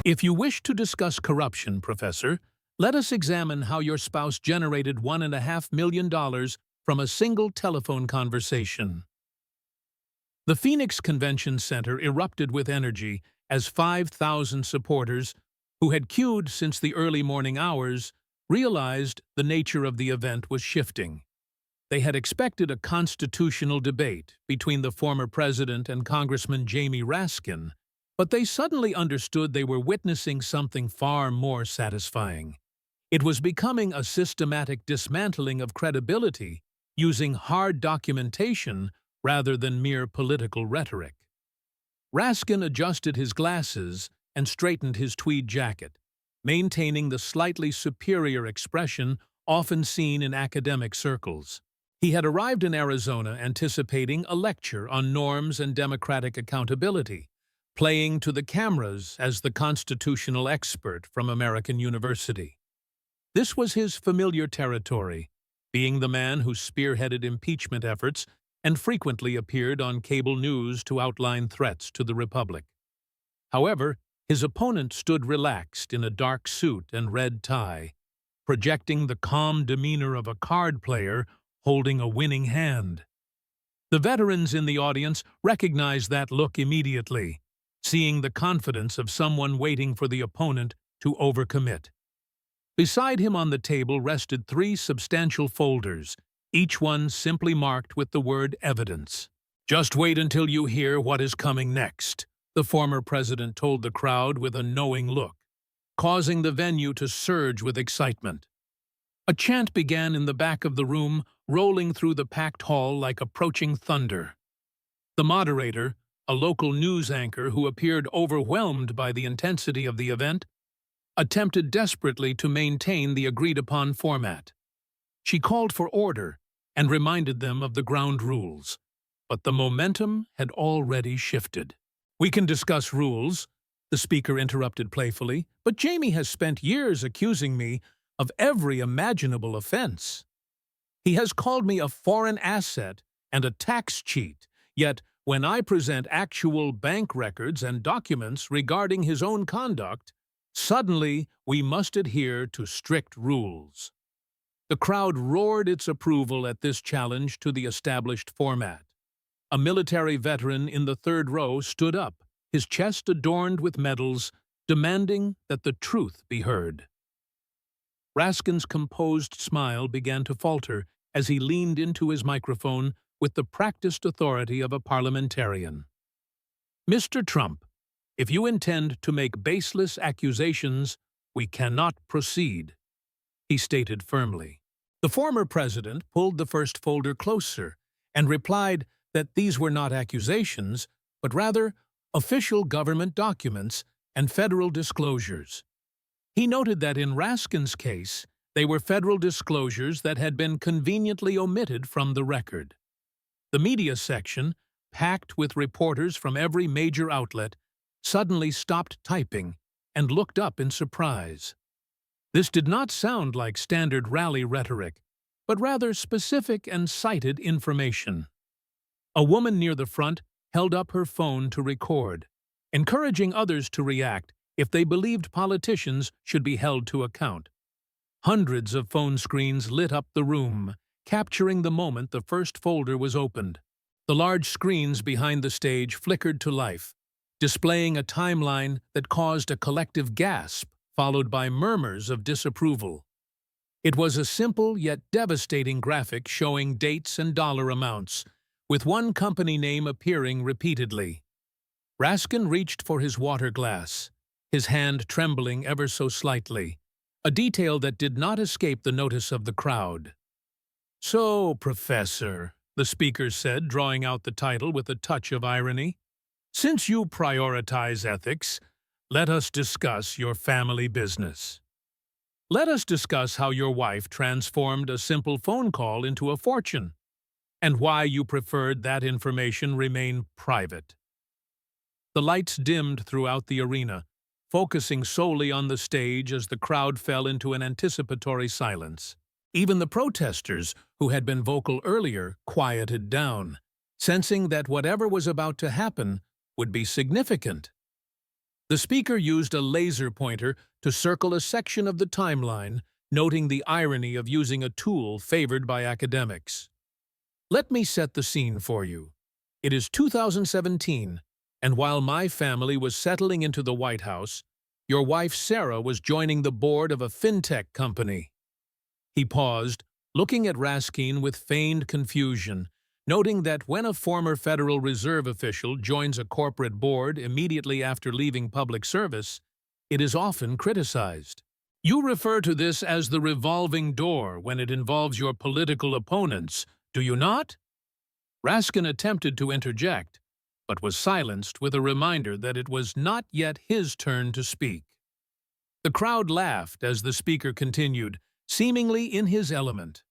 If you wish to discuss corruption, Professor, let us examine how your spouse generated $1.5 million from a single telephone conversation. The Phoenix Convention Center erupted with energy as 5,000 supporters, who had queued since the early morning hours, realized the nature of the event was shifting. They had expected a constitutional debate between the former president and Congressman Jamie Raskin, but they suddenly understood they were witnessing something far more satisfying. It was becoming a systematic dismantling of credibility using hard documentation rather than mere political rhetoric. Raskin adjusted his glasses and straightened his tweed jacket, maintaining the slightly superior expression often seen in academic circles. He had arrived in Arizona anticipating a lecture on norms and democratic accountability, playing to the cameras as the constitutional expert from American University. This was his familiar territory, being the man who spearheaded impeachment efforts and frequently appeared on cable news to outline threats to the Republic. However, his opponent stood relaxed in a dark suit and red tie, projecting the calm demeanor of a card player holding a winning hand. The veterans in the audience recognized that look immediately, seeing the confidence of someone waiting for the opponent to overcommit. Beside him on the table rested 3 substantial folders, each one simply marked with the word evidence. "Just wait until you hear what is coming next," the former president told the crowd with a knowing look, causing the venue to surge with excitement. A chant began in the back of the room, rolling through the packed hall like approaching thunder. The moderator, a local news anchor who appeared overwhelmed by the intensity of the event, attempted desperately to maintain the agreed-upon format. She called for order and reminded them of the ground rules, but the momentum had already shifted. "We can discuss rules," the speaker interrupted playfully, "but Jamie has spent years accusing me of every imaginable offense. He has called me a foreign asset and a tax cheat, yet when I present actual bank records and documents regarding his own conduct, suddenly we must adhere to strict rules." The crowd roared its approval at this challenge to the established format. A military veteran in the 3rd row stood up, his chest adorned with medals, demanding that the truth be heard. Raskin's composed smile began to falter as he leaned into his microphone with the practiced authority of a parliamentarian. "Mr. Trump, if you intend to make baseless accusations, we cannot proceed," he stated firmly. The former president pulled the first folder closer and replied that these were not accusations, but rather official government documents and federal disclosures. He noted that in Raskin's case, they were federal disclosures that had been conveniently omitted from the record. The media section, packed with reporters from every major outlet, suddenly stopped typing and looked up in surprise. This did not sound like standard rally rhetoric, but rather specific and cited information. A woman near the front held up her phone to record, encouraging others to react if they believed politicians should be held to account. Hundreds of phone screens lit up the room, capturing the moment the first folder was opened. The large screens behind the stage flickered to life, displaying a timeline that caused a collective gasp, followed by murmurs of disapproval. It was a simple yet devastating graphic showing dates and dollar amounts, with one company name appearing repeatedly. Raskin reached for his water glass, his hand trembling ever so slightly, a detail that did not escape the notice of the crowd. "So, Professor," the speaker said, drawing out the title with a touch of irony, "since you prioritize ethics, let us discuss your family business. Let us discuss how your wife transformed a simple phone call into a fortune, and why you preferred that information remain private." The lights dimmed throughout the arena, focusing solely on the stage as the crowd fell into an anticipatory silence. Even the protesters, who had been vocal earlier, quieted down, sensing that whatever was about to happen would be significant. The speaker used a laser pointer to circle a section of the timeline, noting the irony of using a tool favored by academics. Let me set the scene for you. It is 2017, and while my family was settling into the White House, your wife Sarah was joining the board of a fintech company. He paused, looking at Raskin with feigned confusion, noting that when a former Federal Reserve official joins a corporate board immediately after leaving public service, it is often criticized. You refer to this as the revolving door when it involves your political opponents, do you not? Raskin attempted to interject, but was silenced with a reminder that it was not yet his turn to speak. The crowd laughed as the speaker continued, seemingly in his element.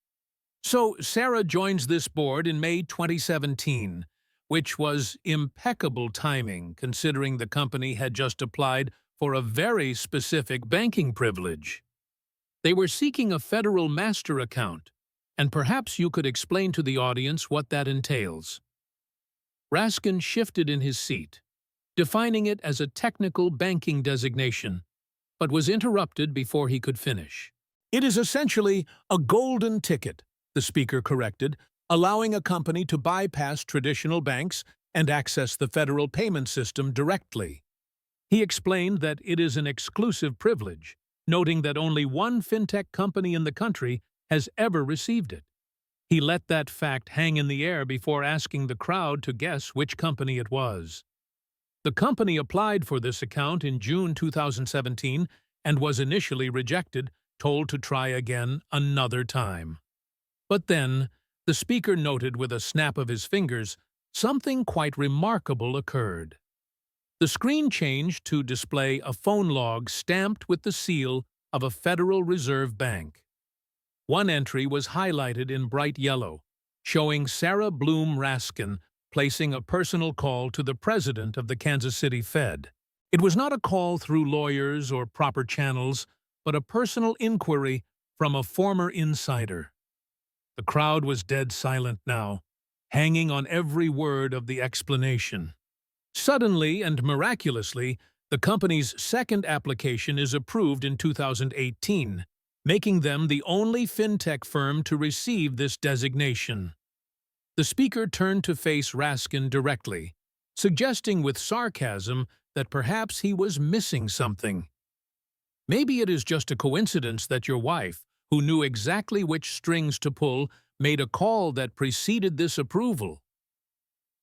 So Sarah joins this board in May 2017, which was impeccable timing considering the company had just applied for a very specific banking privilege. They were seeking a federal master account, and perhaps you could explain to the audience what that entails. Raskin shifted in his seat, defining it as a technical banking designation, but was interrupted before he could finish. It is essentially a golden ticket, the speaker corrected, allowing a company to bypass traditional banks and access the federal payment system directly. He explained that it is an exclusive privilege, noting that only one fintech company in the country has ever received it. He let that fact hang in the air before asking the crowd to guess which company it was. The company applied for this account in June 2017 and was initially rejected, told to try again another time. But then, the speaker noted with a snap of his fingers, something quite remarkable occurred. The screen changed to display a phone log stamped with the seal of a Federal Reserve Bank. One entry was highlighted in bright yellow, showing Sarah Bloom Raskin placing a personal call to the president of the Kansas City Fed. It was not a call through lawyers or proper channels, but a personal inquiry from a former insider. The crowd was dead silent now, hanging on every word of the explanation. Suddenly and miraculously, the company's second application is approved in 2018, making them the only fintech firm to receive this designation. The speaker turned to face Raskin directly, suggesting with sarcasm that perhaps he was missing something. Maybe it is just a coincidence that your wife, who knew exactly which strings to pull, made a call that preceded this approval.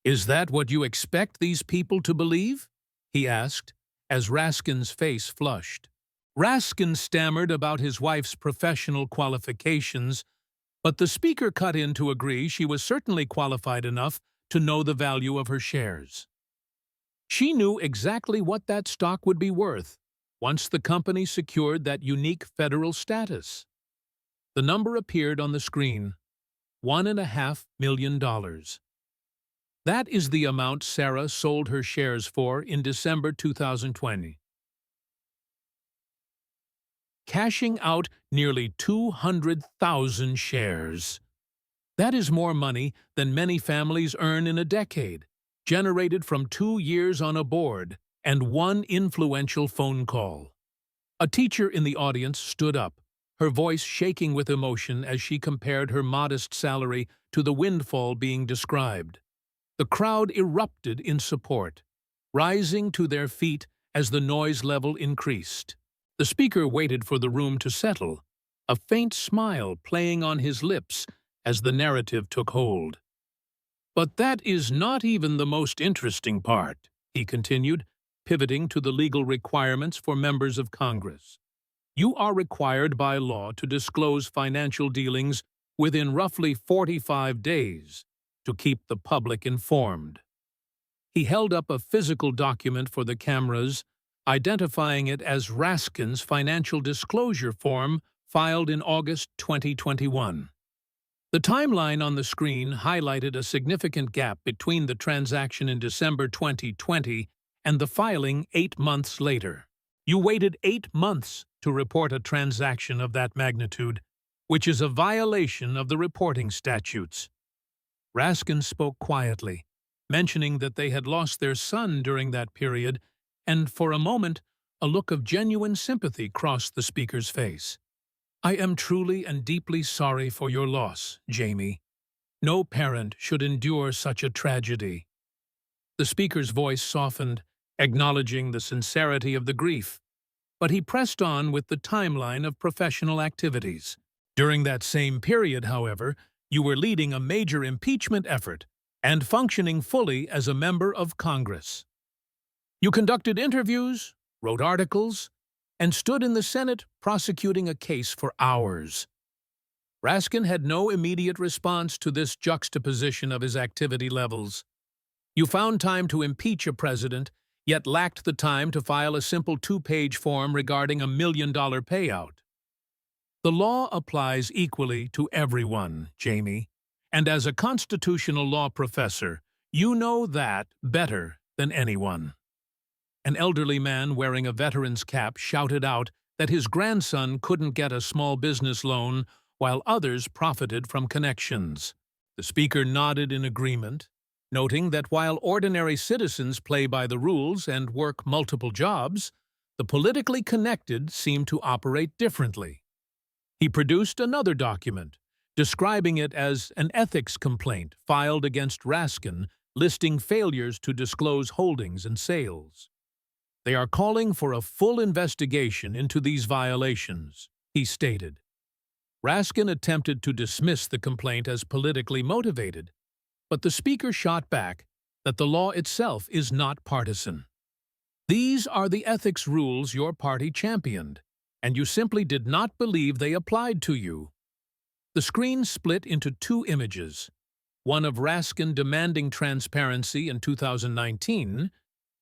Is that what you expect these people to believe? He asked, as Raskin's face flushed. Raskin stammered about his wife's professional qualifications, but the speaker cut in to agree she was certainly qualified enough to know the value of her shares. She knew exactly what that stock would be worth once the company secured that unique federal status. The number appeared on the screen, $1.5 million. That is the amount Sarah sold her shares for in December 2020. Cashing out nearly 200,000 shares. That is more money than many families earn in a decade, generated from 2 years on a board and one influential phone call. A teacher in the audience stood up, her voice shaking with emotion as she compared her modest salary to the windfall being described. The crowd erupted in support, rising to their feet as the noise level increased. The speaker waited for the room to settle, a faint smile playing on his lips as the narrative took hold. But that is not even the most interesting part, he continued, pivoting to the legal requirements for members of Congress. You are required by law to disclose financial dealings within roughly 45 days to keep the public informed. He held up a physical document for the cameras, identifying it as Raskin's financial disclosure form filed in August 2021. The timeline on the screen highlighted a significant gap between the transaction in December 2020 and the filing 8 months later. You waited 8 months to report a transaction of that magnitude, which is a violation of the reporting statutes. Raskin spoke quietly, mentioning that they had lost their son during that period and for a moment, a look of genuine sympathy crossed the speaker's face. "I am truly and deeply sorry for your loss, Jamie. No parent should endure such a tragedy." The speaker's voice softened, acknowledging the sincerity of the grief, but he pressed on with the timeline of professional activities. During that same period, however, you were leading a major impeachment effort and functioning fully as a member of Congress. You conducted interviews, wrote articles, and stood in the Senate prosecuting a case for hours. Raskin had no immediate response to this juxtaposition of his activity levels. You found time to impeach a president, yet lacked the time to file a simple 2-page form regarding $1 million payout. The law applies equally to everyone, Jamie, and as a constitutional law professor, you know that better than anyone. An elderly man wearing a veteran's cap shouted out that his grandson couldn't get a small business loan while others profited from connections. The speaker nodded in agreement, noting that while ordinary citizens play by the rules and work multiple jobs, the politically connected seem to operate differently. He produced another document, describing it as an ethics complaint filed against Raskin, listing failures to disclose holdings and sales. They are calling for a full investigation into these violations, he stated. Raskin attempted to dismiss the complaint as politically motivated, but the speaker shot back that the law itself is not partisan. These are the ethics rules your party championed, and you simply did not believe they applied to you. The screen split into 2 images, one of Raskin demanding transparency in 2019,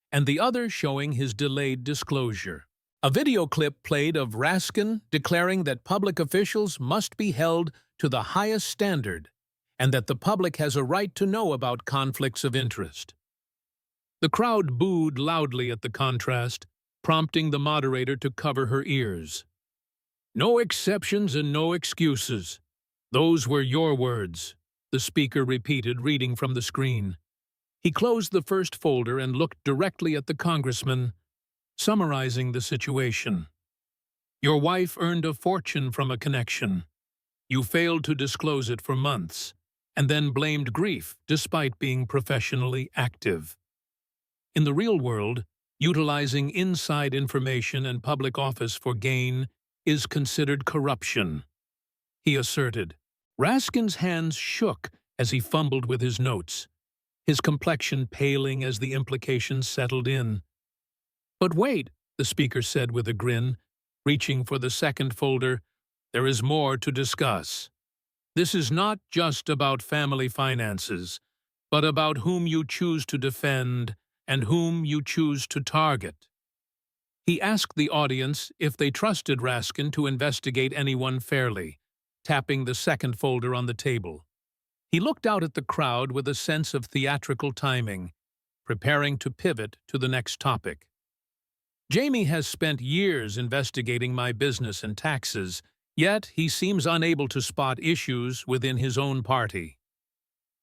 and the other showing his delayed disclosure. A video clip played of Raskin declaring that public officials must be held to the highest standard and that the public has a right to know about conflicts of interest. The crowd booed loudly at the contrast, prompting the moderator to cover her ears. "No exceptions and no excuses. Those were your words," the speaker repeated, reading from the screen. He closed the first folder and looked directly at the congressman, summarizing the situation. "Your wife earned a fortune from a connection. You failed to disclose it for months, and then blamed grief despite being professionally active. In the real world, utilizing inside information and public office for gain is considered corruption," he asserted. Raskin's hands shook as he fumbled with his notes, his complexion paling as the implications settled in. "But wait," the speaker said with a grin, reaching for the second folder, "there is more to discuss. This is not just about family finances, but about whom you choose to defend and whom you choose to target." He asked the audience if they trusted Raskin to investigate anyone fairly, tapping the second folder on the table. He looked out at the crowd with a sense of theatrical timing, preparing to pivot to the next topic. "Jamie has spent years investigating my business and taxes, yet he seems unable to spot issues within his own party."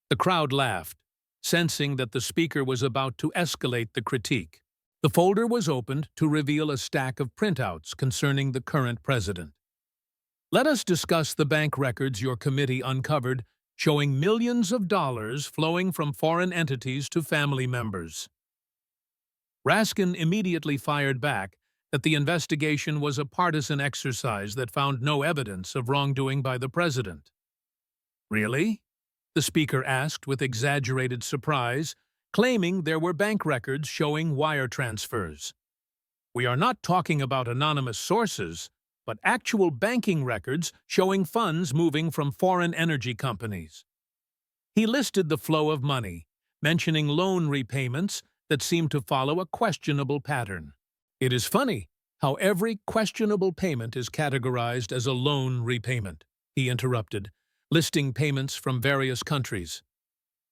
The crowd laughed, sensing that the speaker was about to escalate the critique. The folder was opened to reveal a stack of printouts concerning the current president. "Let us discuss the bank records your committee uncovered showing millions of dollars flowing from foreign entities to family members." Raskin immediately fired back that the investigation was a partisan exercise that found no evidence of wrongdoing by the president. "Really?" the speaker asked with exaggerated surprise, claiming there were bank records showing wire transfers. "We are not talking about anonymous sources, but actual banking records showing funds moving from foreign energy companies." He listed the flow of money, mentioning loan repayments that seemed to follow a questionable pattern. "It is funny how every questionable payment is categorized as a loan repayment," he interrupted, listing payments from various countries.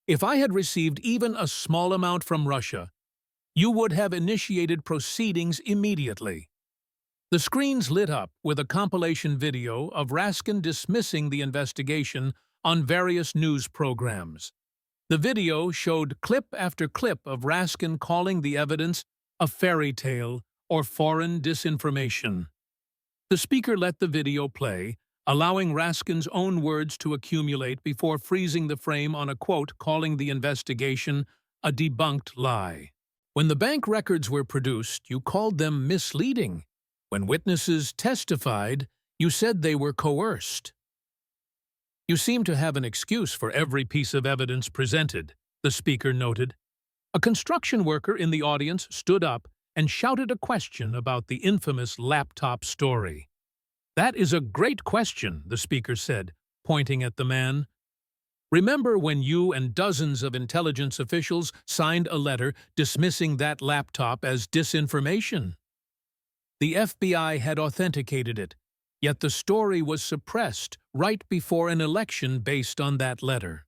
"If I had received even a small amount from Russia, you would have initiated proceedings immediately." The screens lit up with a compilation video of Raskin dismissing the investigation on various news programs. The video showed clip after clip of Raskin calling the evidence a fairy tale, or foreign disinformation. The speaker let the video play, allowing Raskin's own words to accumulate before freezing the frame on a quote calling the investigation a debunked lie. When the bank records were produced, you called them misleading. When witnesses testified, you said they were coerced. You seem to have an excuse for every piece of evidence presented, the speaker noted. A construction worker in the audience stood up and shouted a question about the infamous laptop story. "That is a great question," the speaker said, pointing at the man. "Remember when you and dozens of intelligence officials signed a letter dismissing that laptop as disinformation? The FBI had authenticated it, yet the story was suppressed right before an election based on that letter."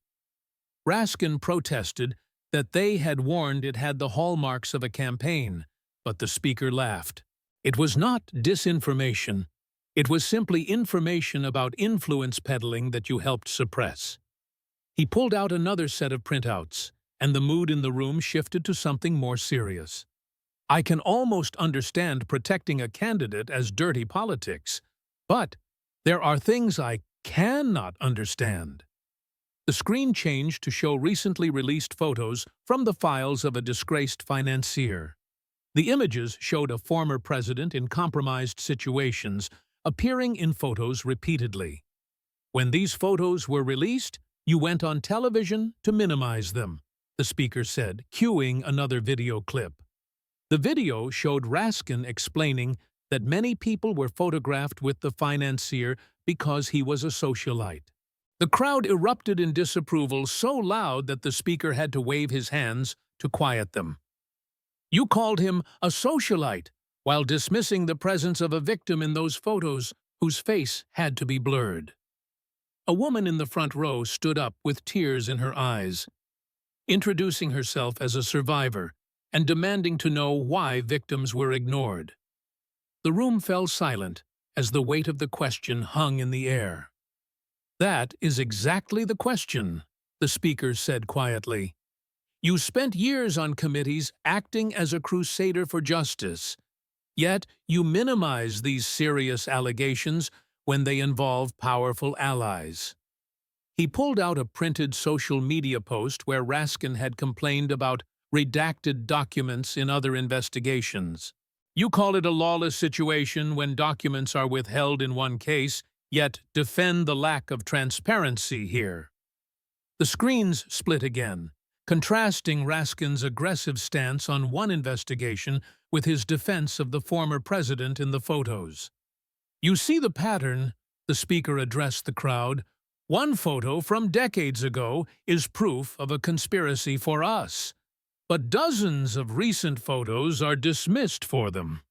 Raskin protested that they had warned it had the hallmarks of a campaign, but the speaker laughed. It was not disinformation. It was simply information about influence peddling that you helped suppress. He pulled out another set of printouts, and the mood in the room shifted to something more serious. "I can almost understand protecting a candidate as dirty politics, but there are things I cannot understand." The screen changed to show recently released photos from the files of a disgraced financier. The images showed a former president in compromised situations, appearing in photos repeatedly. "When these photos were released, you went on television to minimize them," the speaker said, cueing another video clip. The video showed Raskin explaining that many people were photographed with the financier because he was a socialite. The crowd erupted in disapproval so loud that the speaker had to wave his hands to quiet them. "You called him a socialite while dismissing the presence of a victim in those photos whose face had to be blurred." A woman in the front row stood up with tears in her eyes, introducing herself as a survivor and demanding to know why victims were ignored. The room fell silent as the weight of the question hung in the air. "That is exactly the question," the speaker said quietly. "You spent years on committees acting as a crusader for justice, yet you minimize these serious allegations when they involve powerful allies." He pulled out a printed social media post where Raskin had complained about redacted documents in other investigations. "You call it a lawless situation when documents are withheld in one case, yet defend the lack of transparency here." The screens split again, contrasting Raskin's aggressive stance on one investigation with his defense of the former president in the photos. "You see the pattern," the speaker addressed the crowd. "One photo from decades ago is proof of a conspiracy for us, but dozens of recent photos are dismissed for them."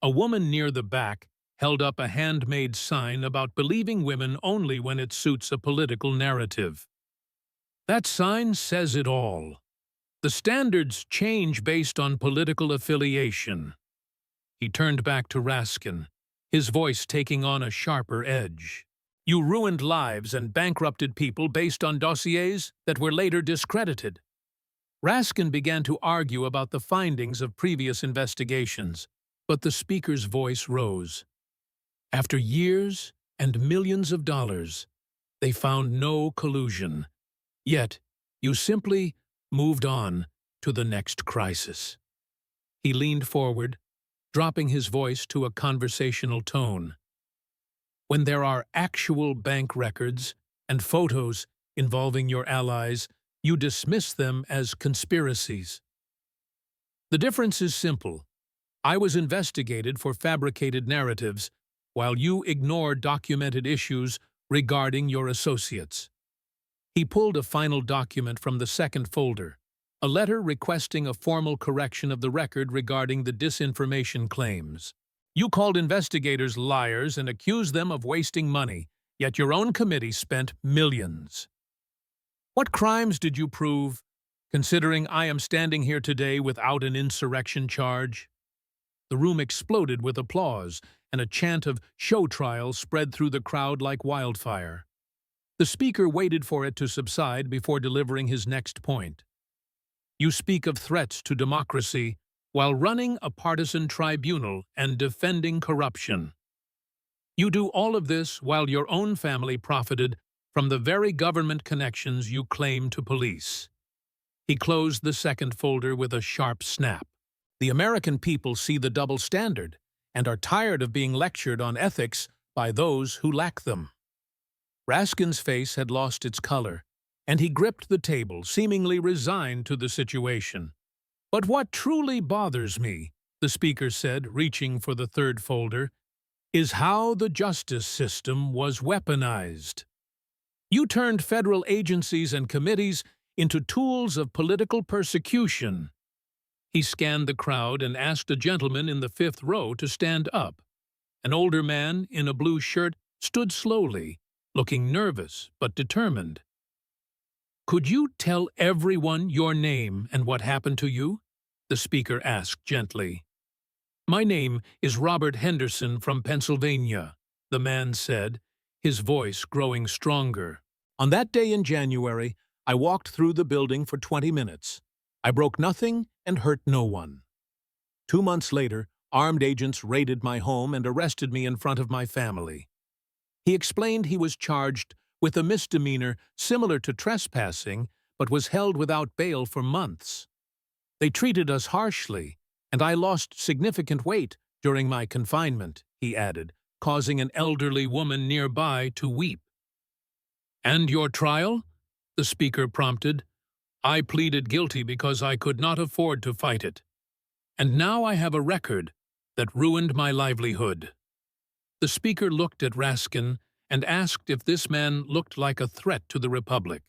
A woman near the back held up a handmade sign about believing women only when it suits a political narrative. "That sign says it all. The standards change based on political affiliation." He turned back to Raskin, his voice taking on a sharper edge. "You ruined lives and bankrupted people based on dossiers that were later discredited." Raskin began to argue about the findings of previous investigations, but the speaker's voice rose. "After years and millions of dollars, they found no collusion. Yet, you simply moved on to the next crisis." He leaned forward, dropping his voice to a conversational tone. "When there are actual bank records and photos involving your allies, you dismiss them as conspiracies. The difference is simple. I was investigated for fabricated narratives, while you ignore documented issues regarding your associates." He pulled a final document from the second folder, a letter requesting a formal correction of the record regarding the disinformation claims. "You called investigators liars and accused them of wasting money, yet your own committee spent millions. What crimes did you prove, considering I am standing here today without an insurrection charge?" The room exploded with applause, and a chant of "show trial" spread through the crowd like wildfire. The speaker waited for it to subside before delivering his next point. "You speak of threats to democracy, while running a partisan tribunal and defending corruption. You do all of this while your own family profited from the very government connections you claim to police. He closed the second folder with a sharp snap. The American people see the double standard and are tired of being lectured on ethics by those who lack them. Raskin's face had lost its color, and he gripped the table, seemingly resigned to the situation. "But what truly bothers me," the speaker said, reaching for the third folder, "is how the justice system was weaponized. You turned federal agencies and committees into tools of political persecution." He scanned the crowd and asked a gentleman in the fifth row to stand up. An older man in a blue shirt stood slowly, looking nervous but determined. "Could you tell everyone your name and what happened to you?" the speaker asked gently. "My name is Robert Henderson from Pennsylvania," the man said, his voice growing stronger. "On that day in January, I walked through the building for 20 minutes. I broke nothing and hurt no one. 2 months later, armed agents raided my home and arrested me in front of my family." He explained he was charged with a misdemeanor similar to trespassing, but was held without bail for months. "They treated us harshly, and I lost significant weight during my confinement," he added, causing an elderly woman nearby to weep. "And your trial?" the speaker prompted. "I pleaded guilty because I could not afford to fight it. And now I have a record that ruined my livelihood." The speaker looked at Raskin and asked if this man looked like a threat to the Republic.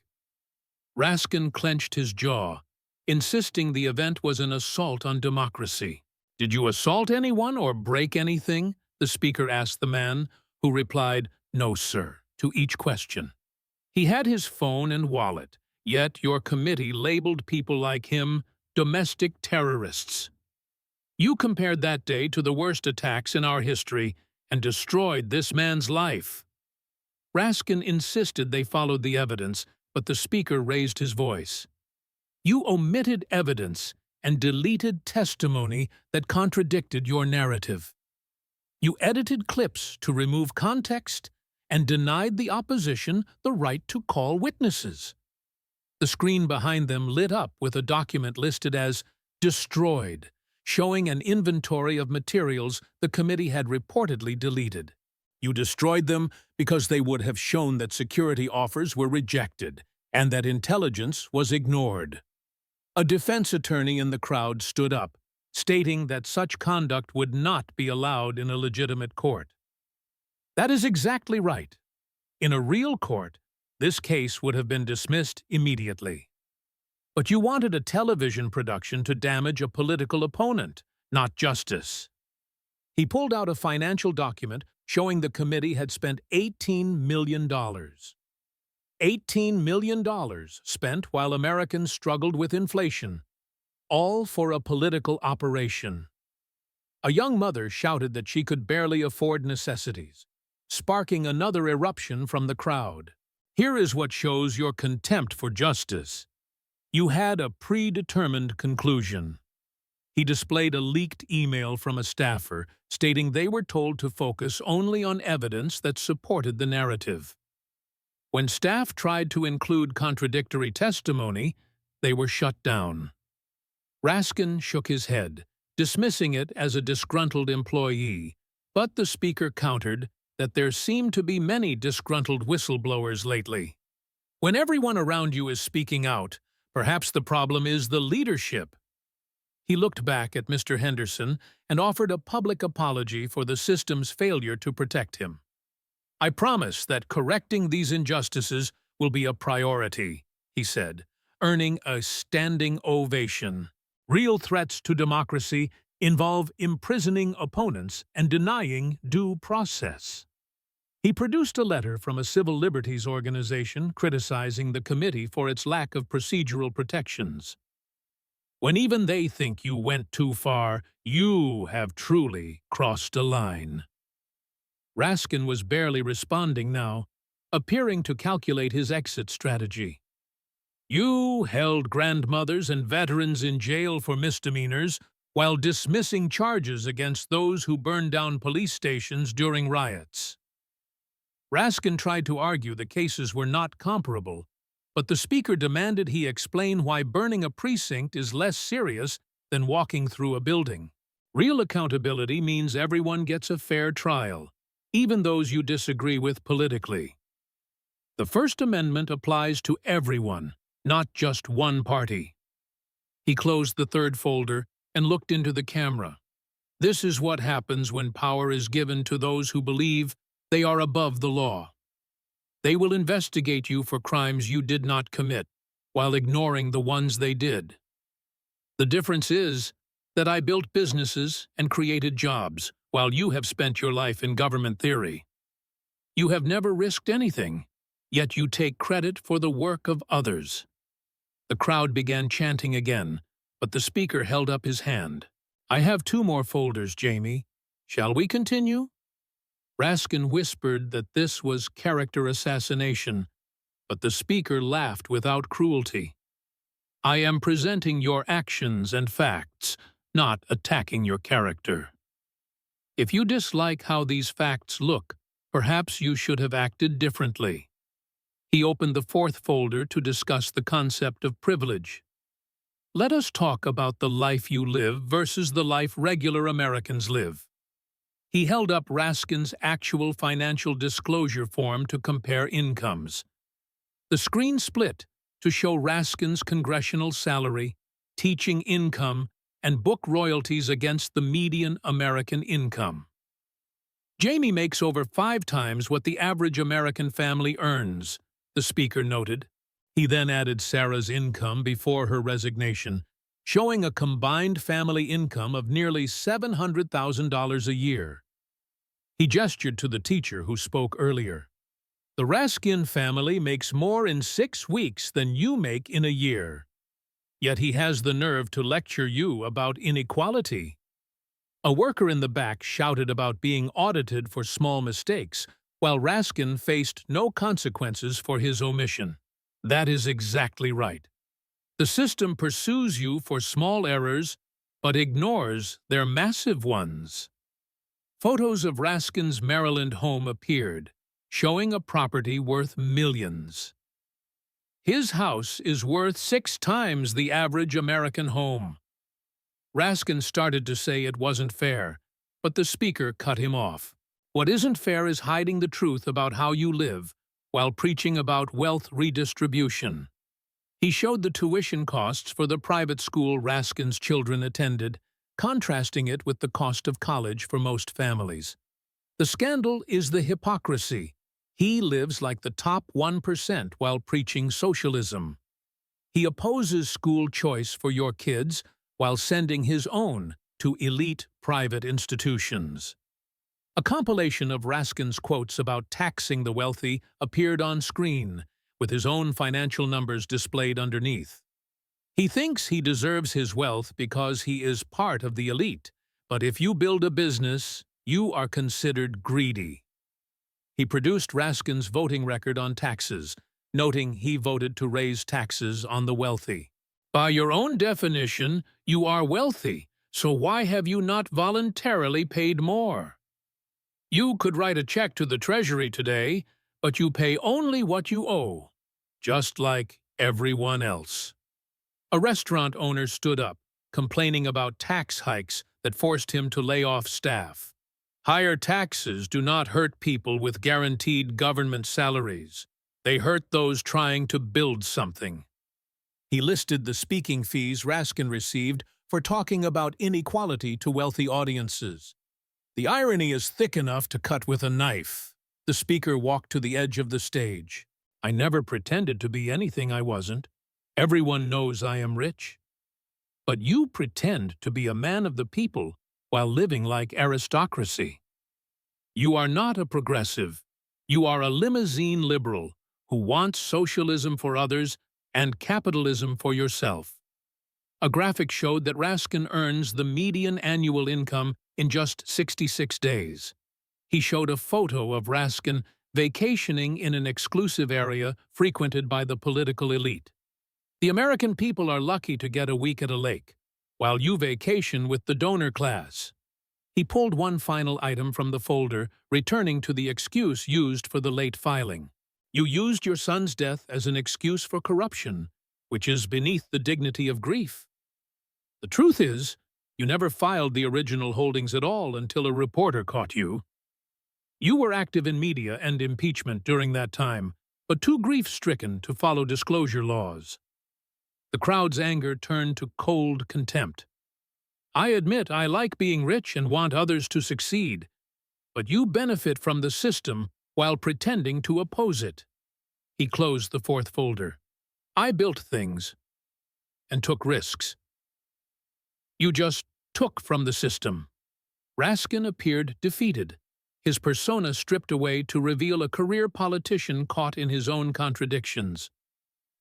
Raskin clenched his jaw, insisting the event was an assault on democracy. "Did you assault anyone or break anything?" the speaker asked the man, who replied, "No, sir," to each question. He had his phone and wallet, yet your committee labeled people like him domestic terrorists. You compared that day to the worst attacks in our history and destroyed this man's life. Raskin insisted they followed the evidence, but the speaker raised his voice. "You omitted evidence and deleted testimony that contradicted your narrative. You edited clips to remove context and denied the opposition the right to call witnesses." The screen behind them lit up with a document listed as destroyed, showing an inventory of materials the committee had reportedly deleted. "You destroyed them because they would have shown that security offers were rejected and that intelligence was ignored." A defense attorney in the crowd stood up, stating that such conduct would not be allowed in a legitimate court. "That is exactly right. In a real court, this case would have been dismissed immediately. But you wanted a television production to damage a political opponent, not justice." He pulled out a financial document showing the committee had spent $18 million. $18 million spent while Americans struggled with inflation, all for a political operation. A young mother shouted that she could barely afford necessities, sparking another eruption from the crowd. "Here is what shows your contempt for justice. You had a predetermined conclusion." He displayed a leaked email from a staffer stating they were told to focus only on evidence that supported the narrative. When staff tried to include contradictory testimony, they were shut down. Raskin shook his head, dismissing it as a disgruntled employee, but the speaker countered that there seemed to be many disgruntled whistleblowers lately. "When everyone around you is speaking out, perhaps the problem is the leadership." He looked back at Mr. Henderson and offered a public apology for the system's failure to protect him. "I promise that correcting these injustices will be a priority," he said, earning a standing ovation. "Real threats to democracy involve imprisoning opponents and denying due process." He produced a letter from a civil liberties organization criticizing the committee for its lack of procedural protections. "When even they think you went too far, you have truly crossed a line." Raskin was barely responding now, appearing to calculate his exit strategy. "You held grandmothers and veterans in jail for misdemeanors, while dismissing charges against those who burned down police stations during riots. Raskin tried to argue the cases were not comparable, but the speaker demanded he explain why burning a precinct is less serious than walking through a building. Real accountability means everyone gets a fair trial, even those you disagree with politically. The First Amendment applies to everyone, not just one party. He closed the third folder and looked into the camera. This is what happens when power is given to those who believe they are above the law. They will investigate you for crimes you did not commit, while ignoring the ones they did. The difference is that I built businesses and created jobs, while you have spent your life in government theory. You have never risked anything, yet you take credit for the work of others. The crowd began chanting again, but the speaker held up his hand. I have 2 more folders, Jamie. Shall we continue? Raskin whispered that this was character assassination, but the speaker laughed without cruelty. I am presenting your actions and facts, not attacking your character. If you dislike how these facts look, perhaps you should have acted differently. He opened the 4th folder to discuss the concept of privilege. Let us talk about the life you live versus the life regular Americans live. He held up Raskin's actual financial disclosure form to compare incomes. The screen split to show Raskin's congressional salary, teaching income, and book royalties against the median American income. Jamie makes over 5 times what the average American family earns, the speaker noted. He then added Sarah's income before her resignation, showing a combined family income of nearly $700,000 a year. He gestured to the teacher who spoke earlier. The Raskin family makes more in 6 weeks than you make in a year. Yet he has the nerve to lecture you about inequality. A worker in the back shouted about being audited for small mistakes, while Raskin faced no consequences for his omission. That is exactly right. The system pursues you for small errors, but ignores their massive ones. Photos of Raskin's Maryland home appeared, showing a property worth millions. His house is worth 6 times the average American home. Raskin started to say it wasn't fair, but the speaker cut him off. What isn't fair is hiding the truth about how you live while preaching about wealth redistribution. He showed the tuition costs for the private school Raskin's children attended, contrasting it with the cost of college for most families. The scandal is the hypocrisy. He lives like the top 1% while preaching socialism. He opposes school choice for your kids while sending his own to elite private institutions. A compilation of Raskin's quotes about taxing the wealthy appeared on screen, with his own financial numbers displayed underneath. He thinks he deserves his wealth because he is part of the elite, but if you build a business, you are considered greedy. He produced Raskin's voting record on taxes, noting he voted to raise taxes on the wealthy. By your own definition, you are wealthy, so why have you not voluntarily paid more? You could write a check to the Treasury today, but you pay only what you owe, just like everyone else. A restaurant owner stood up, complaining about tax hikes that forced him to lay off staff. Higher taxes do not hurt people with guaranteed government salaries. They hurt those trying to build something. He listed the speaking fees Raskin received for talking about inequality to wealthy audiences. The irony is thick enough to cut with a knife. The speaker walked to the edge of the stage. I never pretended to be anything I wasn't. Everyone knows I am rich. But you pretend to be a man of the people while living like aristocracy. You are not a progressive. You are a limousine liberal who wants socialism for others and capitalism for yourself. A graphic showed that Raskin earns the median annual income in just 66 days. He showed a photo of Raskin vacationing in an exclusive area frequented by the political elite. The American people are lucky to get a week at a lake. while you vacation with the donor class. He pulled one final item from the folder, returning to the excuse used for the late filing. You used your son's death as an excuse for corruption, which is beneath the dignity of grief. The truth is, you never filed the original holdings at all until a reporter caught you. You were active in media and impeachment during that time, but too grief-stricken to follow disclosure laws. The crowd's anger turned to cold contempt. I admit I like being rich and want others to succeed, but you benefit from the system while pretending to oppose it. He closed the fourth folder. I built things and took risks. You just took from the system. Raskin appeared defeated, his persona stripped away to reveal a career politician caught in his own contradictions.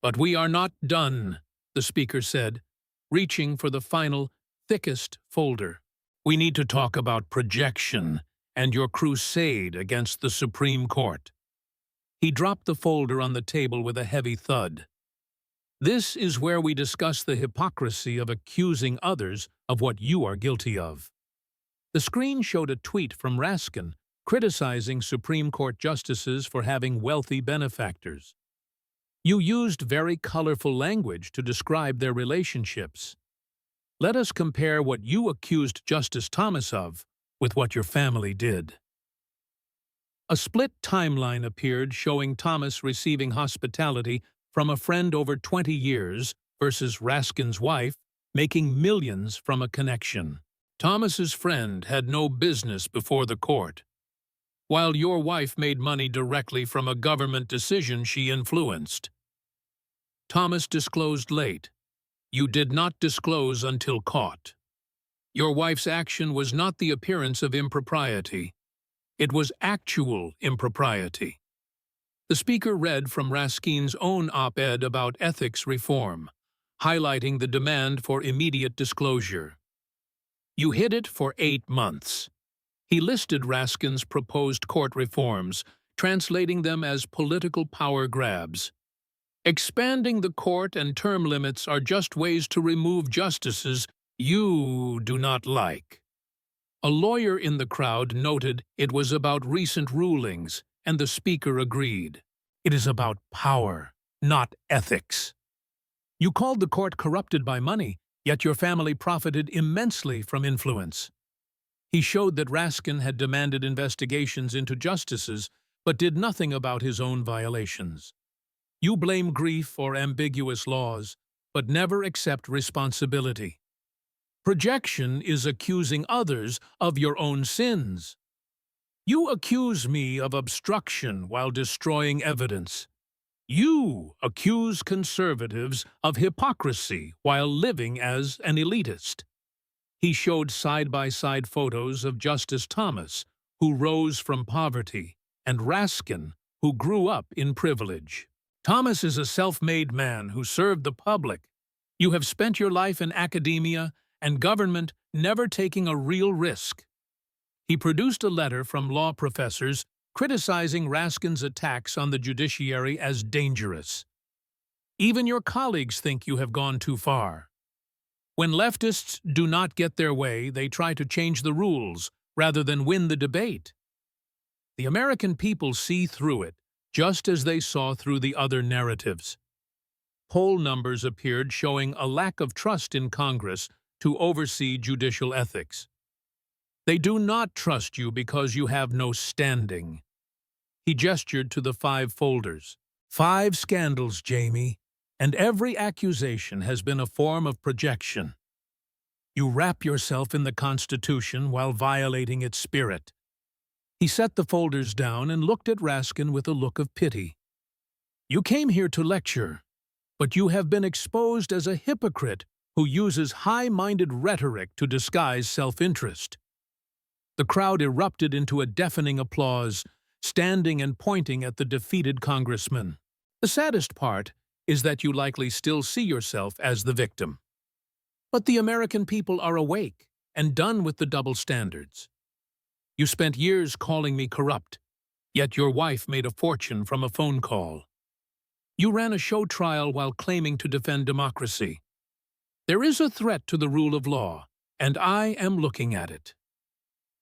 But we are not done, the speaker said, reaching for the final, thickest folder. We need to talk about projection and your crusade against the Supreme Court. He dropped the folder on the table with a heavy thud. This is where we discuss the hypocrisy of accusing others of what you are guilty of. The screen showed a tweet from Raskin criticizing Supreme Court justices for having wealthy benefactors. You used very colorful language to describe their relationships. Let us compare what you accused Justice Thomas of with what your family did. A split timeline appeared showing Thomas receiving hospitality from a friend over 20 years versus Raskin's wife making millions from a connection. Thomas's friend had no business before the court, while your wife made money directly from a government decision she influenced. Thomas disclosed late. You did not disclose until caught. Your wife's action was not the appearance of impropriety. It was actual impropriety. The speaker read from Raskin's own op-ed about ethics reform, highlighting the demand for immediate disclosure. You hid it for 8 months. He listed Raskin's proposed court reforms, translating them as political power grabs. Expanding the court and term limits are just ways to remove justices you do not like. A lawyer in the crowd noted it was about recent rulings, and the speaker agreed. It is about power, not ethics. You called the court corrupted by money, yet your family profited immensely from influence. He showed that Raskin had demanded investigations into justices, but did nothing about his own violations. You blame grief or ambiguous laws, but never accept responsibility. Projection is accusing others of your own sins. You accuse me of obstruction while destroying evidence. You accuse conservatives of hypocrisy while living as an elitist. He showed side-by-side photos of Justice Thomas, who rose from poverty, and Raskin, who grew up in privilege. Thomas is a self-made man who served the public. You have spent your life in academia and government, never taking a real risk. He produced a letter from law professors criticizing Raskin's attacks on the judiciary as dangerous. Even your colleagues think you have gone too far. When leftists do not get their way, they try to change the rules rather than win the debate. The American people see through it, just as they saw through the other narratives. Poll numbers appeared showing a lack of trust in Congress to oversee judicial ethics. They do not trust you because you have no standing. He gestured to the 5 folders. 5 scandals, Jamie, and every accusation has been a form of projection. You wrap yourself in the Constitution while violating its spirit. He set the folders down and looked at Raskin with a look of pity. You came here to lecture, but you have been exposed as a hypocrite who uses high-minded rhetoric to disguise self-interest. The crowd erupted into a deafening applause, standing and pointing at the defeated congressman. The saddest part is that you likely still see yourself as the victim. But the American people are awake and done with the double standards. You spent years calling me corrupt, yet your wife made a fortune from a phone call. You ran a show trial while claiming to defend democracy. There is a threat to the rule of law, and I am looking at it.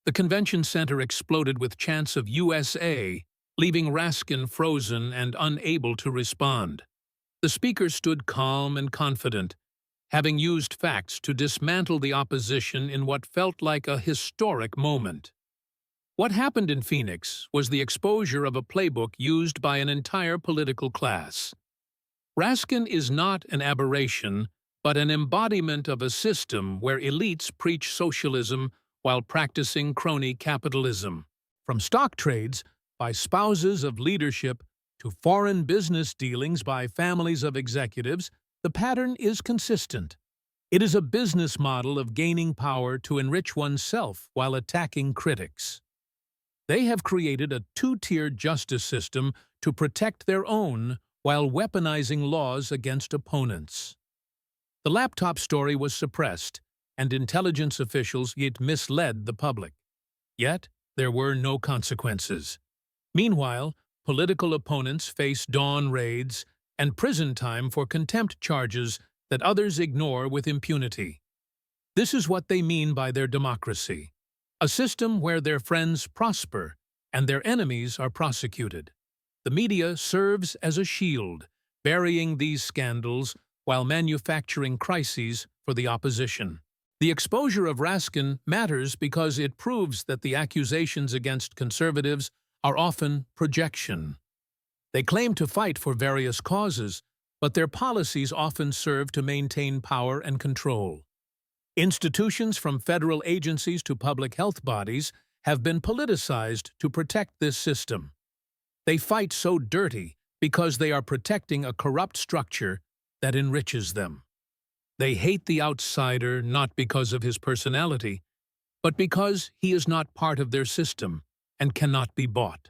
The convention center exploded with chants of USA, leaving Raskin frozen and unable to respond. The speaker stood calm and confident, having used facts to dismantle the opposition in what felt like a historic moment. What happened in Phoenix was the exposure of a playbook used by an entire political class. Raskin is not an aberration, but an embodiment of a system where elites preach socialism while practicing crony capitalism. From stock trades by spouses of leadership to foreign business dealings by families of executives, the pattern is consistent. It is a business model of gaining power to enrich oneself while attacking critics. They have created a two-tiered justice system to protect their own while weaponizing laws against opponents. The laptop story was suppressed, and intelligence officials yet misled the public. Yet, there were no consequences. Meanwhile, political opponents face dawn raids and prison time for contempt charges that others ignore with impunity. This is what they mean by their democracy, a system where their friends prosper and their enemies are prosecuted. The media serves as a shield, burying these scandals while manufacturing crises for the opposition. The exposure of Raskin matters because it proves that the accusations against conservatives are often projection. They claim to fight for various causes, but their policies often serve to maintain power and control. Institutions from federal agencies to public health bodies have been politicized to protect this system. They fight so dirty because they are protecting a corrupt structure that enriches them. They hate the outsider not because of his personality, but because he is not part of their system and cannot be bought.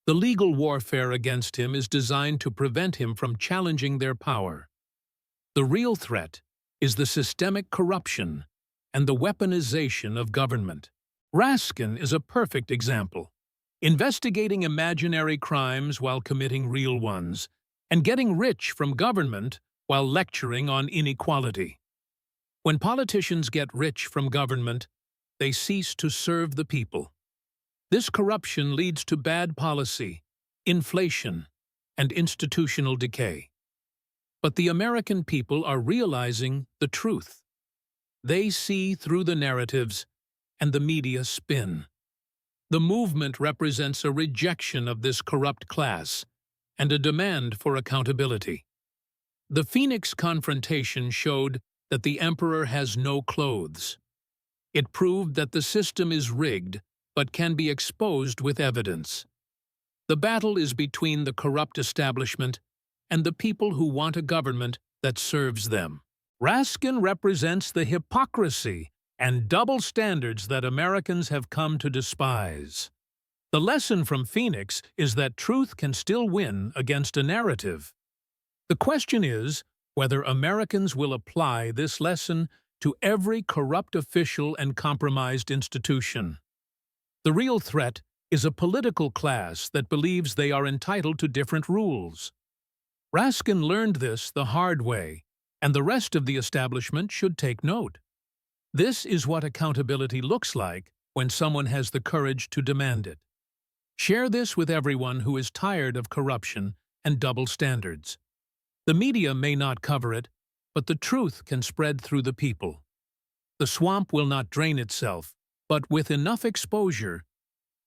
The legal warfare against him is designed to prevent him from challenging their power. The real threat is the systemic corruption and the weaponization of government. Raskin is a perfect example, investigating imaginary crimes while committing real ones, and getting rich from government while lecturing on inequality. When politicians get rich from government, they cease to serve the people. This corruption leads to bad policy, inflation, and institutional decay. But the American people are realizing the truth. They see through the narratives and the media spin. The movement represents a rejection of this corrupt class and a demand for accountability. The Phoenix confrontation showed that the emperor has no clothes. It proved that the system is rigged but can be exposed with evidence. The battle is between the corrupt establishment and the people who want a government that serves them. Raskin represents the hypocrisy and double standards that Americans have come to despise. The lesson from Phoenix is that truth can still win against a narrative. The question is whether Americans will apply this lesson to every corrupt official and compromised institution. The real threat is a political class that believes they are entitled to different rules. Raskin learned this the hard way, and the rest of the establishment should take note. This is what accountability looks like when someone has the courage to demand it. Share this with everyone who is tired of corruption and double standards. The media may not cover it, but the truth can spread through the people. The swamp will not drain itself, but with enough exposure,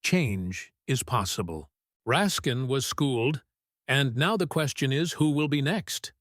change is possible. Raskin was schooled, and now the question is who will be next?